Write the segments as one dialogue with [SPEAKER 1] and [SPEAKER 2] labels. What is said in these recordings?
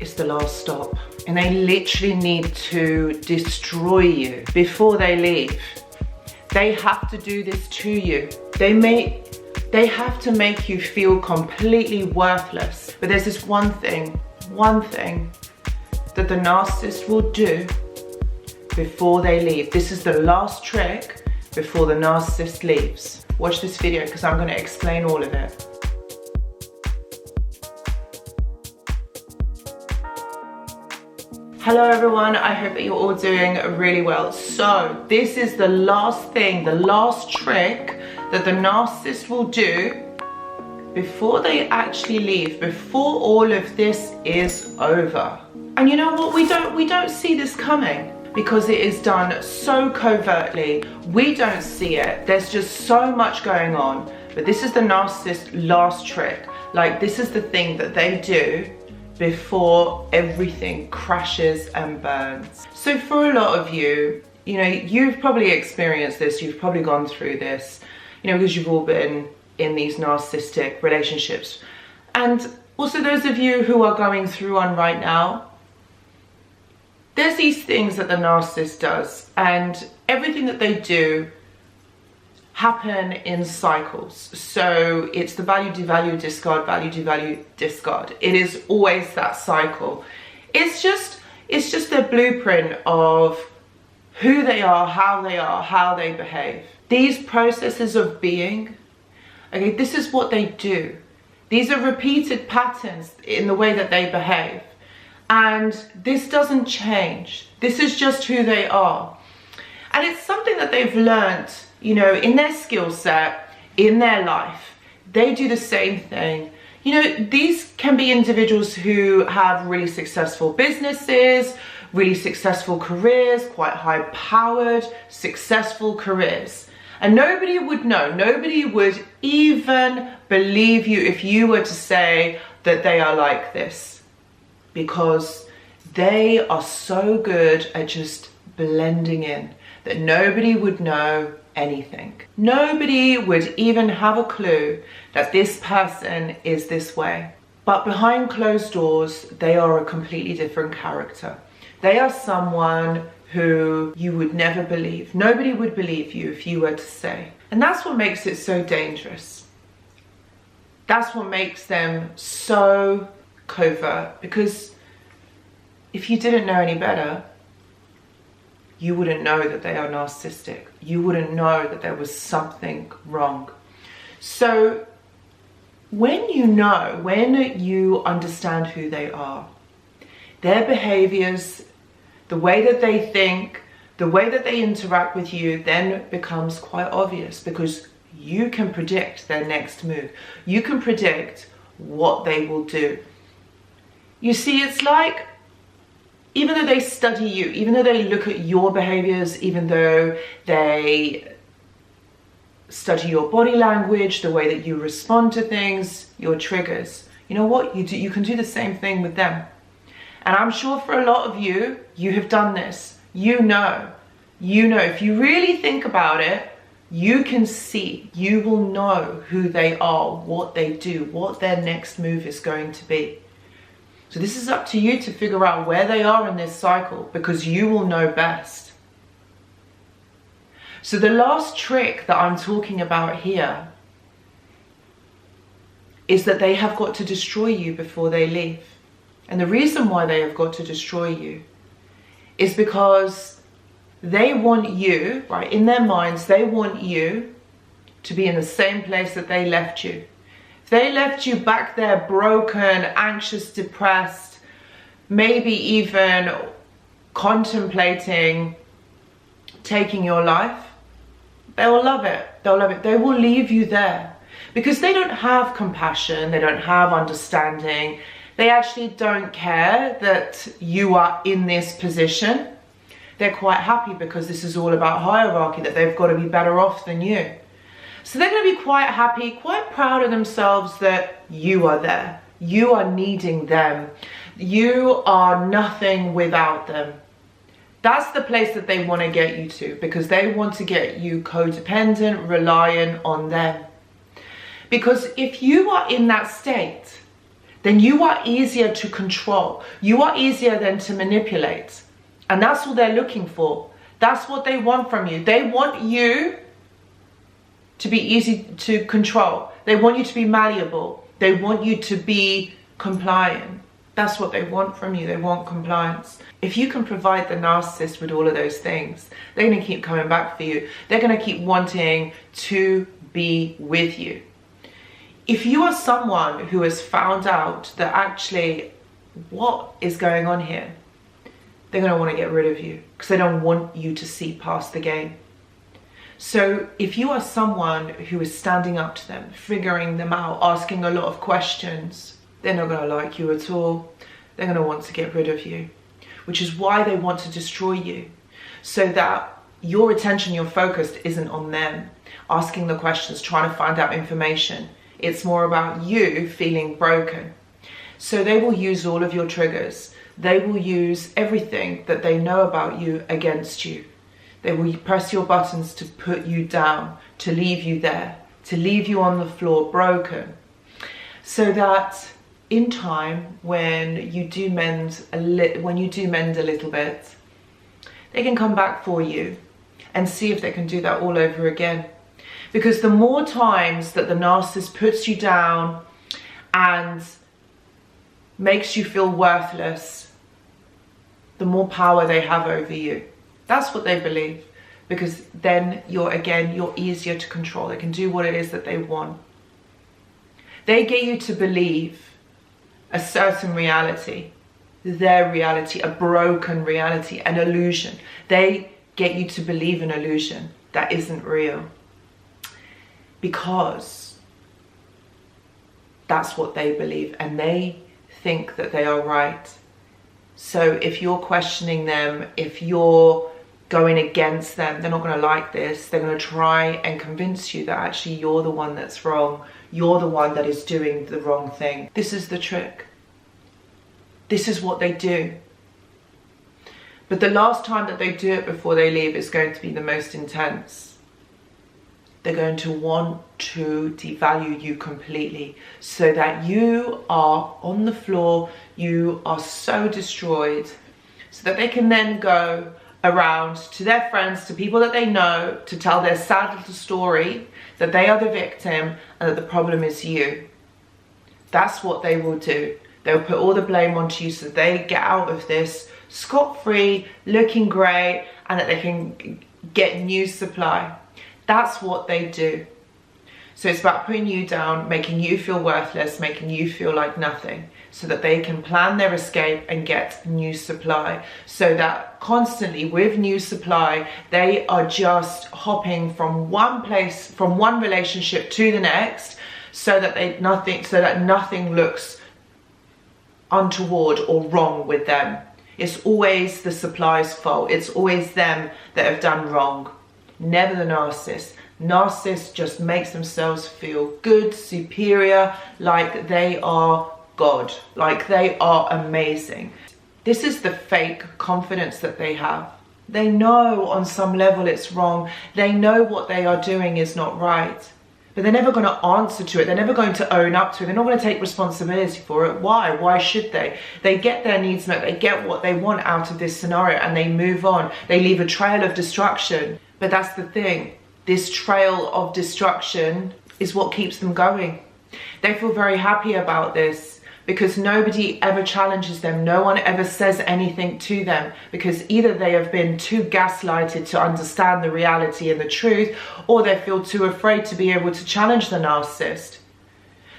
[SPEAKER 1] is the last stop. And they literally need to destroy you before they leave. They have to do this to you. They have to make you feel completely worthless. But there's this one thing that the narcissist will do before they leave. This is the last trick before the narcissist leaves. Watch this video because I'm going to explain all of it. Hello everyone, I hope that you're all doing really well. So this is the last thing, the last trick that the narcissist will do before they actually leave, before all of this is over. And you know what, we don't see this coming because it is done so covertly. We don't see it. There's just so much going on. But this is the narcissist's last trick. Like, this is the thing that they do before everything crashes and burns. So for a lot of you, you know, you've probably experienced this, you've probably gone through this, you know, because you've all been in these narcissistic relationships. And also those of you who are going through one right now, there's these things that the narcissist does, and everything that they do happen in cycles. So it's the value, devalue, discard, value, devalue, discard. It is always that cycle. It's just their blueprint of who they are, how they behave. These processes of being, okay, this is what they do. These are repeated patterns in the way that they behave. And this doesn't change. This is just who they are. And it's something that they've learned, you know, in their skill set, in their life. They do the same thing. You know, these can be individuals who have really successful businesses, really successful careers, quite high-powered, successful careers. And nobody would know, nobody would even believe you if you were to say that they are like this. Because they are so good at just blending in that nobody would know anything. Nobody would even have a clue that this person is this way. But behind closed doors, they are a completely different character. They are someone who you would never believe. Nobody would believe you if you were to say. And that's what makes it so dangerous. That's what makes them so covert. Because if you didn't know any better, you wouldn't know that they are narcissistic. You wouldn't know that there was something wrong. So when you understand who they are, their behaviors, the way that they think, the way that they interact with you then becomes quite obvious because you can predict their next move. You can predict what they will do. You see, it's like, even though they study you, even though they look at your behaviors, even though they study your body language, the way that you respond to things, your triggers, you know what? You can do the same thing with them. And I'm sure for a lot of you, you have done this. You know, if you really think about it, you can see, you will know who they are, what they do, what their next move is going to be. So this is up to you to figure out where they are in this cycle because you will know best. So the last trick that I'm talking about here is that they have got to destroy you before they leave. And the reason why they have got to destroy you is because they want you, right, in their minds, they want you to be in the same place that they left you. They left you back there broken, anxious, depressed, maybe even contemplating taking your life. They will love it. They'll love it. They will leave you there because they don't have compassion. They don't have understanding. They actually don't care that you are in this position. They're quite happy because this is all about hierarchy, that they've got to be better off than you. So they're going to be quite happy, quite proud of themselves that you are there. You are needing them. You are nothing without them. That's the place that they want to get you to because they want to get you codependent, reliant on them. Because if you are in that state, then you are easier to control. You are easier then to manipulate. And that's what they're looking for. That's what they want from you. They want you to be easy to control. They want you to be malleable. They want you to be compliant. That's what they want from you. They want compliance. If you can provide the narcissist with all of those things, they're going to keep coming back for you. They're going to keep wanting to be with you. If you are someone who has found out that actually what is going on here, they're going to want to get rid of you because they don't want you to see past the game. So if you are someone who is standing up to them, figuring them out, asking a lot of questions, they're not going to like you at all. They're going to want to get rid of you, which is why they want to destroy you, so that your attention, your focus isn't on them, asking the questions, trying to find out information. It's more about you feeling broken. So they will use all of your triggers. They will use everything that they know about you against you. They will press your buttons to put you down, to leave you there, to leave you on the floor broken. So that in time, when you do mend a little bit, they can come back for you and see if they can do that all over again. Because the more times that the narcissist puts you down and makes you feel worthless, the more power they have over you. That's what they believe. Because then you're easier to control. They can do what it is that they want. They get you to believe a certain reality, their reality, a broken reality, an illusion. They get you to believe an illusion that isn't real. Because that's what they believe, and they think that they are right. So if you're questioning them, if you're going against them, they're not going to like this. They're going to try and convince you that actually you're the one that's wrong. You're the one that is doing the wrong thing. This is the trick. This is what they do. But the last time that they do it before they leave is going to be the most intense. They're going to want to devalue you completely, so that you are on the floor, you are so destroyed, so that they can then go around to their friends, to people that they know, to tell their sad little story that they are the victim and that the problem is you. That's what they will do. They'll put all the blame onto you so they get out of this scot-free, looking great, and that they can get new supply. That's what they do. So it's about putting you down, making you feel worthless, making you feel like nothing, so that they can plan their escape and get new supply. So that constantly with new supply, they are just hopping from one place, from one relationship to the next, so that nothing looks untoward or wrong with them. It's always the supply's fault. It's always them that have done wrong. Never the narcissist. Narcissist just makes themselves feel good, superior, like they are God, like they are amazing. This is the fake confidence that they have. They know on some level it's wrong. They know what they are doing is not right. But they're never going to answer to it. They're never going to own up to it. They're not going to take responsibility for it. Why? Why should they? They get their needs met. They get what they want out of this scenario and they move on. They leave a trail of destruction. But that's the thing. This trail of destruction is what keeps them going. They feel very happy about this because nobody ever challenges them. No one ever says anything to them, because either they have been too gaslighted to understand the reality and the truth, or they feel too afraid to be able to challenge the narcissist.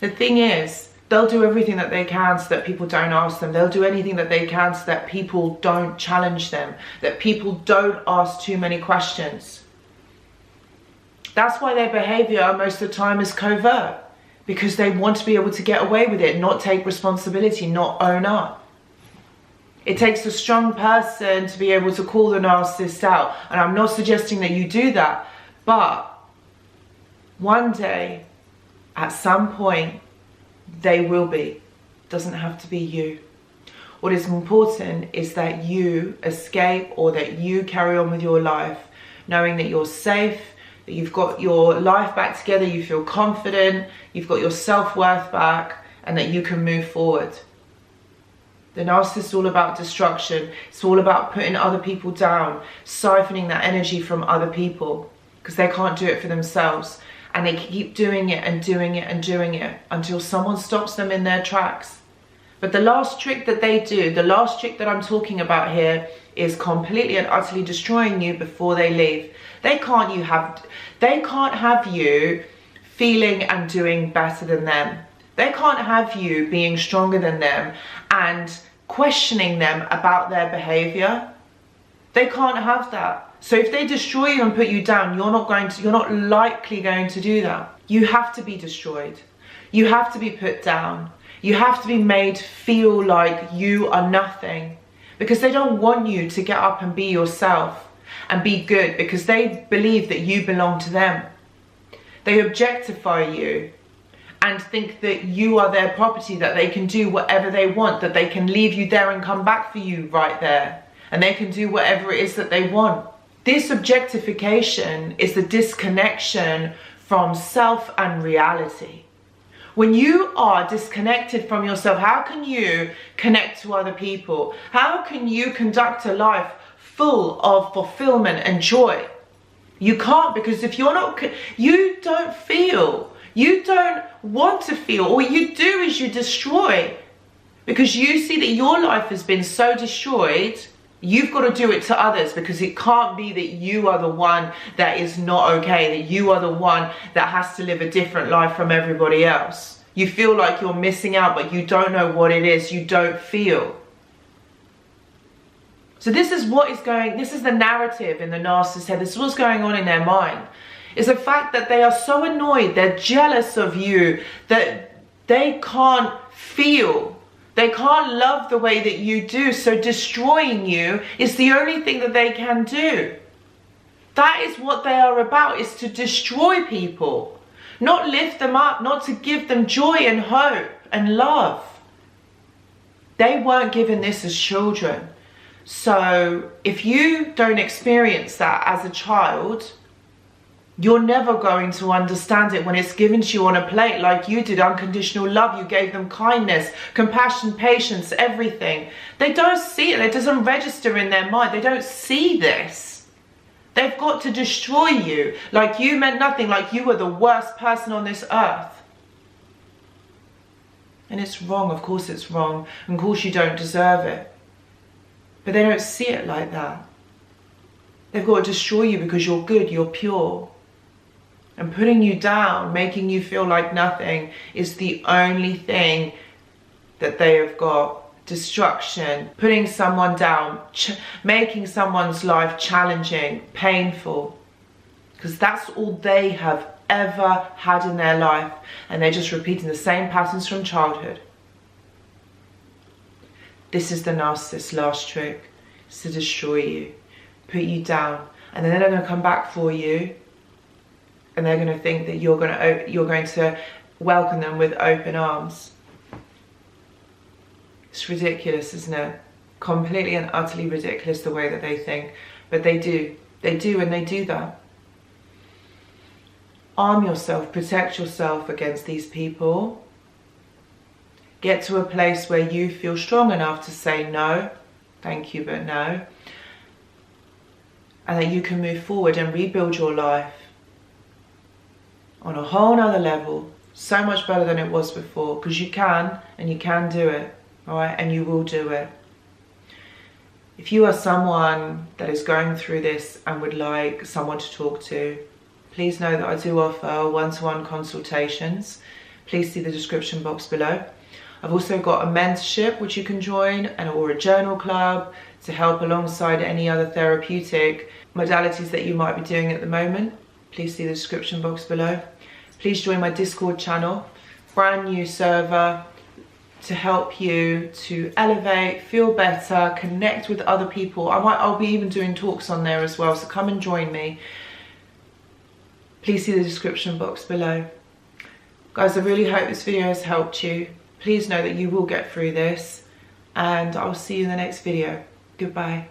[SPEAKER 1] The thing is, they'll do everything that they can so that people don't ask them. They'll do anything that they can so that people don't challenge them, that people don't ask too many questions. That's why their behavior most of the time is covert, because they want to be able to get away with it, not take responsibility, not own up. It takes a strong person to be able to call the narcissist out. And I'm not suggesting that you do that, but one day, at some point, they will be. It doesn't have to be you. What is important is that you escape, or that you carry on with your life, knowing that you're safe, that you've got your life back together, you feel confident, you've got your self-worth back, and that you can move forward. The narcissist is all about destruction. It's all about putting other people down, siphoning that energy from other people, because they can't do it for themselves. And they keep doing it and doing it and doing it until someone stops them in their tracks. But the last trick that they do, the last trick that I'm talking about here, is completely and utterly destroying you before they leave. They can't have you feeling and doing better than them. They can't have you being stronger than them and questioning them about their behavior. They can't have that. So if they destroy you and put you down, you're not likely going to do that. You have to be destroyed. You have to be put down. You have to be made feel like you are nothing, because they don't want you to get up and be yourself and be good, because they believe that you belong to them. They objectify you and think that you are their property, that they can do whatever they want, that they can leave you there and come back for you right there, and they can do whatever it is that they want. This objectification is the disconnection from self and reality. When you are disconnected from yourself, how can you connect to other people? How can you conduct a life full of fulfillment and joy? You can't, because if you're not, you don't feel, you don't want to feel. All you do is you destroy, because you see that your life has been so destroyed. You've got to do it to others, because it can't be that you are the one that is not okay, that you are the one that has to live a different life from everybody else. You feel like you're missing out, but you don't know what it is. You don't feel. So this is the narrative in the narcissist's head. This is what's going on in their mind. It's the fact that they are so annoyed, they're jealous of you, that they can't feel. They can't love the way that you do, so destroying you is the only thing that they can do. That is what they are about, is to destroy people. Not lift them up, not to give them joy and hope and love. They weren't given this as children. So if you don't experience that as a child, you're never going to understand it when it's given to you on a plate like you did. Unconditional love, you gave them kindness, compassion, patience, everything. They don't see it. It doesn't register in their mind. They don't see this. They've got to destroy you like you meant nothing, like you were the worst person on this earth. And it's wrong. Of course it's wrong. Of course you don't deserve it. But they don't see it like that. They've got to destroy you because you're good, you're pure. And putting you down, making you feel like nothing, is the only thing that they have got. Destruction, putting someone down, making someone's life challenging, painful. Because that's all they have ever had in their life. And they're just repeating the same patterns from childhood. This is the narcissist's last trick. It's to destroy you, put you down. And then they're going to come back for you. And they're going to think that you're going to welcome them with open arms. It's ridiculous, isn't it? Completely and utterly ridiculous the way that they think. But they do. They do, and they do that. Arm yourself, protect yourself against these people. Get to a place where you feel strong enough to say no, thank you, but no. And that you can move forward and rebuild your life on a whole nother level, so much better than it was before, because you can, and you can do it, all right, and you will do it. If you are someone that is going through this and would like someone to talk to, please know that I do offer one-to-one consultations. Please see the description box below. I've also got a mentorship which you can join, or a journal club to help alongside any other therapeutic modalities that you might be doing at the moment. Please see the description box below. Please join my Discord channel, brand new server, to help you to elevate, feel better, connect with other people. I'll be even doing talks on there as well, so come and join me. Please see the description box below. Guys, I really hope this video has helped you. Please know that you will get through this, and I'll see you in the next video. Goodbye.